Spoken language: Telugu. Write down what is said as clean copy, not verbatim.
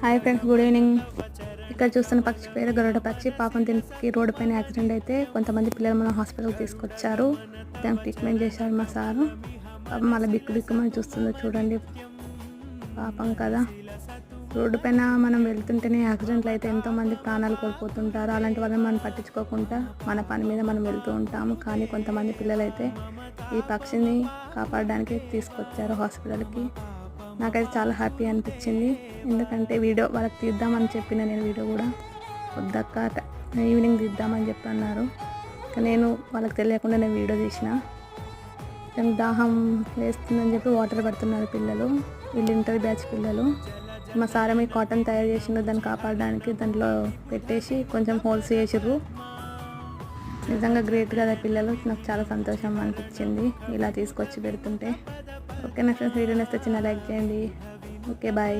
Hi friends, good evening. ఇక్కడ చూస్తున్న పక్షి పేరు గరుడ పక్షి. పాపం దీనికి రోడ్డు పైన యాక్సిడెంట్ అయితే కొంతమంది పిల్లలు మన హాస్పిటల్కి తీసుకొచ్చారు. దానికి ట్రీట్మెంట్ చేశారు మా సారు. పాపం మళ్ళీ బిక్కుమని చూస్తుందో చూడండి. పాపం కదా, రోడ్డు పైన మనం వెళ్తుంటేనే యాక్సిడెంట్లు అయితే ఎంతోమంది ప్రాణాలు కోల్పోతుంటారు. అలాంటి వాళ్ళని మనం పట్టించుకోకుండా మన పని మీద మనం వెళ్తూ ఉంటాము. కానీ కొంతమంది పిల్లలు అయితే ఈ పక్షిని కాపాడడానికి తీసుకొచ్చారు హాస్పిటల్కి. నాకైతే చాలా హ్యాపీ అనిపించింది. ఎందుకంటే వీడియో వాళ్ళకి తీద్దామని చెప్పిన నేను వీడియో కూడా వద్దక్క ఈవినింగ్ తీద్దామని చెప్పి అన్నారు. నేను వాళ్ళకి తెలియకుండా నేను వీడియో తీసిన. దాహం వేస్తుందని చెప్పి వాటర్ పడుతున్నారు పిల్లలు, వీళ్ళు ఇంటర్ బ్యాచ్ పిల్లలు. మా సారమే కాటన్ తయారు చేసిండ్రు దాన్ని కాపాడడానికి. దాంట్లో పెట్టేసి కొంచెం హోల్స్ చేసిర్రు. నిజంగా గ్రేట్ కదా పిల్లలు. నాకు చాలా సంతోషం అనిపించింది ఇలా తీసుకొచ్చి పెడుతుంటే. ఓకే నా ఫ్రెండ్స్, వీడియో నచ్చితే చిన్న లైక్ చేయండి. Okay, bye.